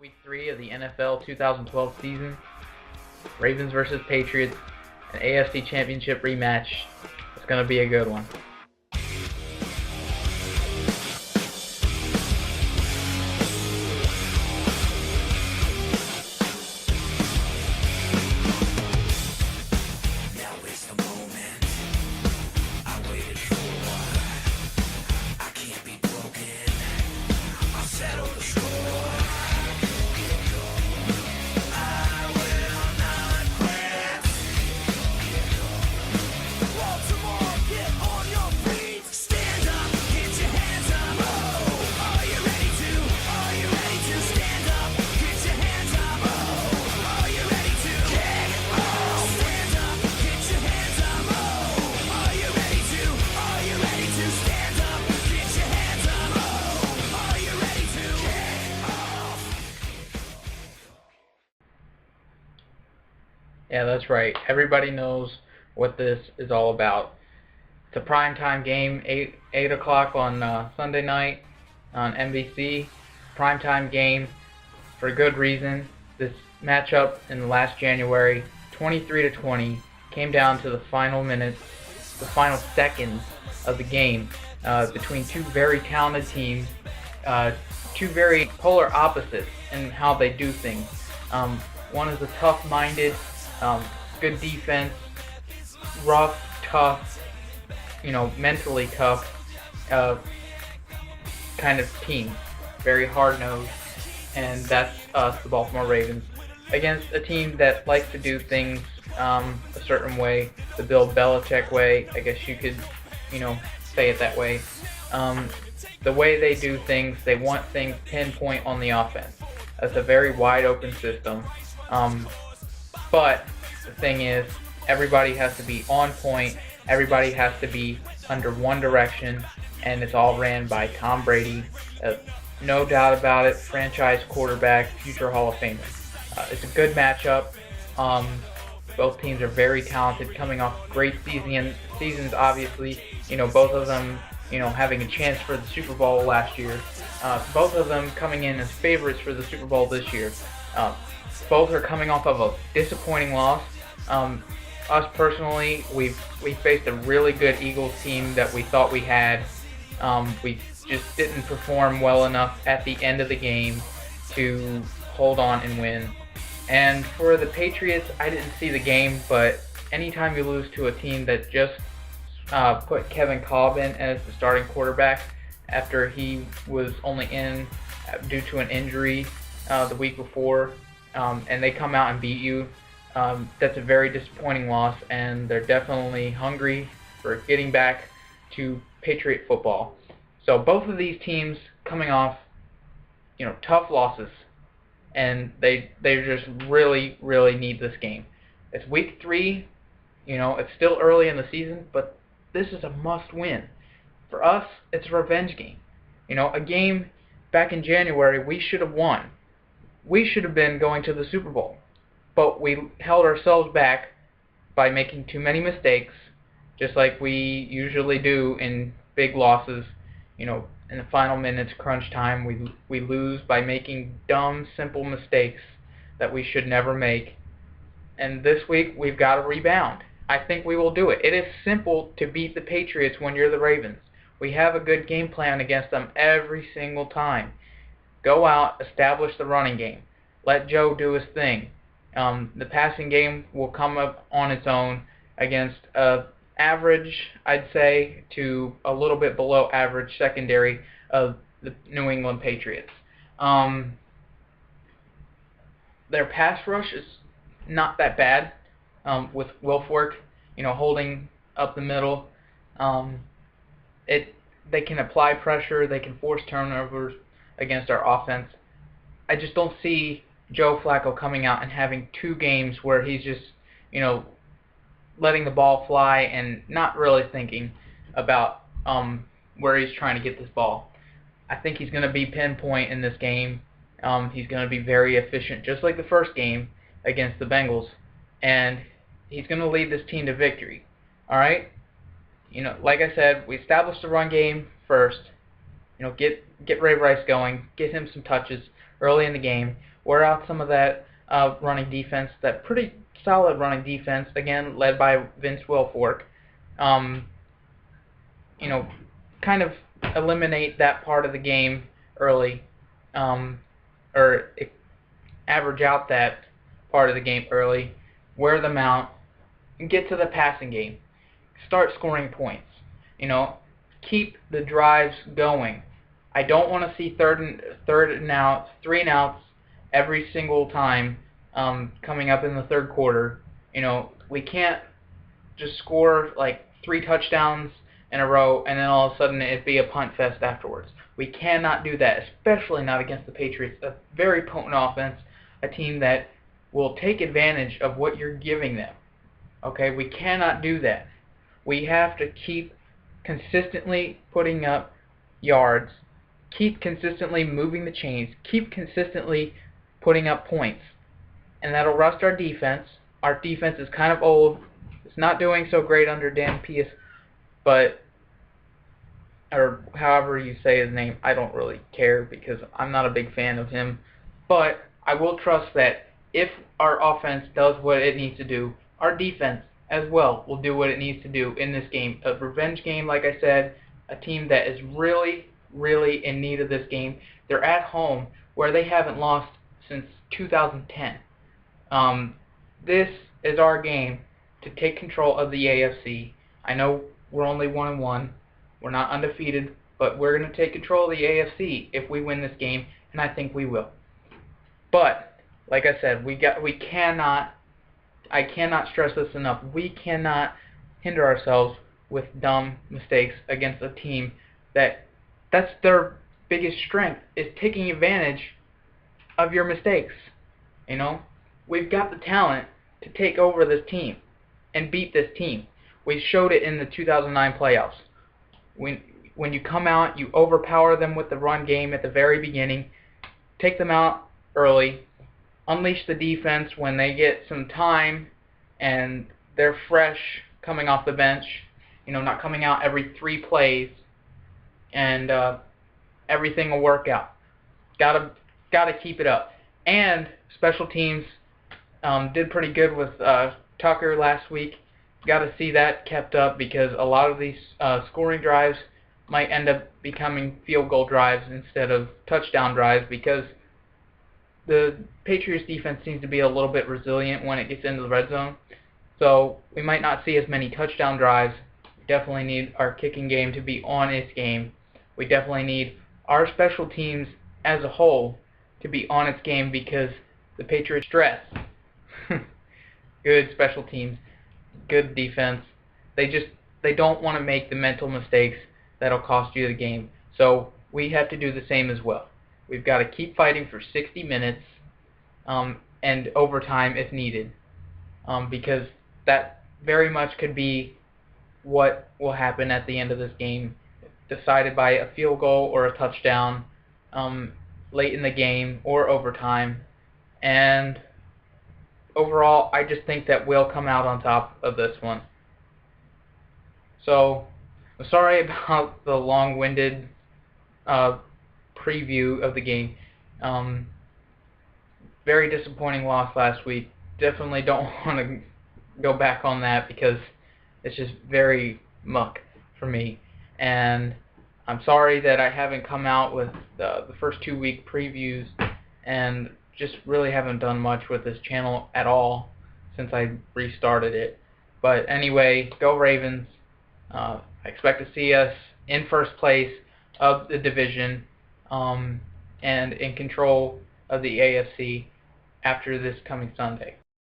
Week 3 of the NFL 2012 season. Ravens versus Patriots, an AFC Championship rematch. It's going to be a good one. Yeah, that's right. Everybody knows what this is all about. It's a primetime game, 8 o'clock on Sunday night on NBC. Primetime game for good reason. This matchup in last January, 23-20, came down to the final minutes, the final seconds of the game between two very talented teams, two very polar opposites in how they do things. One is a tough-minded, good defense, rough, tough, mentally tough kind of team. Very hard-nosed, and that's us, the Baltimore Ravens, against a team that likes to do things a certain way, the Bill Belichick way, I guess you could, say it that way. The way they do things, they want things pinpoint on the offense. That's a very wide-open system. But the thing is, everybody has to be on point, everybody has to be under one direction, and it's all ran by Tom Brady. No doubt about it, franchise quarterback, future Hall of Famer. It's a good matchup. Both teams are very talented, coming off great seasons, obviously. Both of them, having a chance for the Super Bowl last year. Both of them coming in as favorites for the Super Bowl this year. Both are coming off of a disappointing loss. Us personally, we faced a really good Eagles team that we thought we had. We just didn't perform well enough at the end of the game to hold on and win. And for the Patriots, I didn't see the game, but anytime you lose to a team that just put Kevin Kolb in as the starting quarterback after he was only in due to an injury the week before, and they come out and beat you, that's a very disappointing loss, and they're definitely hungry for getting back to Patriot football. So both of these teams coming off, tough losses, and they just really, really need this game. It's week 3, it's still early in the season, but this is a must-win. For us, it's a revenge game. A game back in January we should have won. We should have been going to the Super Bowl, but we held ourselves back by making too many mistakes, just like we usually do in big losses. In the final minutes, crunch time, we lose by making dumb, simple mistakes that we should never make. And this week, we've got to rebound. I think we will do it. It is simple to beat the Patriots when you're the Ravens. We have a good game plan against them every single time. Go out, establish the running game. Let Joe do his thing. The passing game will come up on its own against average, I'd say, to a little bit below average secondary of the New England Patriots. Their pass rush is not that bad with Wilfork, holding up the middle. They can apply pressure, they can force turnovers against our offense. I just don't see Joe Flacco coming out and having 2 games where he's just, letting the ball fly and not really thinking about where he's trying to get this ball. I think he's going to be pinpoint in this game. He's going to be very efficient, just like the first game against the Bengals, and he's going to lead this team to victory. All right? Like I said, we established the run game first. Get Ray Rice going, get him some touches early in the game. wear out some of that running defense, that pretty solid running defense, again led by Vince Wilfork. Um, you know, kind of eliminate that part of the game early, um, or average out that part of the game early, wear them out, and get to the passing game. Start scoring points. You know, keep the drives going. I don't want to see third and outs, 3 and outs every single time coming up in the third quarter. You know, we can't just score like 3 touchdowns in a row and then all of a sudden it be a punt fest afterwards. We cannot do that, especially not against the Patriots, a very potent offense, a team that will take advantage of what you're giving them. Okay, we cannot do that. We have to keep consistently putting up yards, keep consistently moving the chains, keep consistently putting up points, and that'll rust our defense. Our defense is kind of old. It's not doing so great under Dan Pius, but, or however you say his name, I don't really care because I'm not a big fan of him. But I will trust that if our offense does what it needs to do, our defense as well will do what it needs to do in this game. A revenge game, like I said, a team that is really, really in need of this game. They're at home where they haven't lost since 2010. This is our game to take control of the AFC. I know we're only 1-1. We're not undefeated, but we're going to take control of the AFC if we win this game, and I think we will. But like I said, I cannot stress this enough. We cannot hinder ourselves with dumb mistakes against a team that's their biggest strength, is taking advantage of your mistakes. You know, we've got the talent to take over this team and beat this team. We showed it in the 2009 playoffs. When you come out, you overpower them with the run game at the very beginning, take them out early, unleash the defense when they get some time and they're fresh coming off the bench, you know, not coming out every 3 plays, and everything will work out. Gotta keep it up. And special teams did pretty good with Tucker last week. Got to see that kept up because a lot of these scoring drives might end up becoming field goal drives instead of touchdown drives because the Patriots defense seems to be a little bit resilient when it gets into the red zone. So we might not see as many touchdown drives. We definitely need our kicking game to be on its game. We definitely need our special teams as a whole to be on its game because the Patriots stress. Good special teams, good defense. They don't want to make the mental mistakes that'll cost you the game. So we have to do the same as well. We've got to keep fighting for 60 minutes and overtime if needed, because that very much could be what will happen at the end of this game, decided by a field goal or a touchdown late in the game or overtime. And overall, I just think that we'll come out on top of this one. So, I'm sorry about the long-winded preview of the game. Very disappointing loss last week. Definitely don't want to go back on that because it's just very muck for me. And I'm sorry that I haven't come out with the first 2-week previews and just really haven't done much with this channel at all since I restarted it. But anyway, go Ravens. I expect to see us in first place of the division and in control of the AFC after this coming Sunday.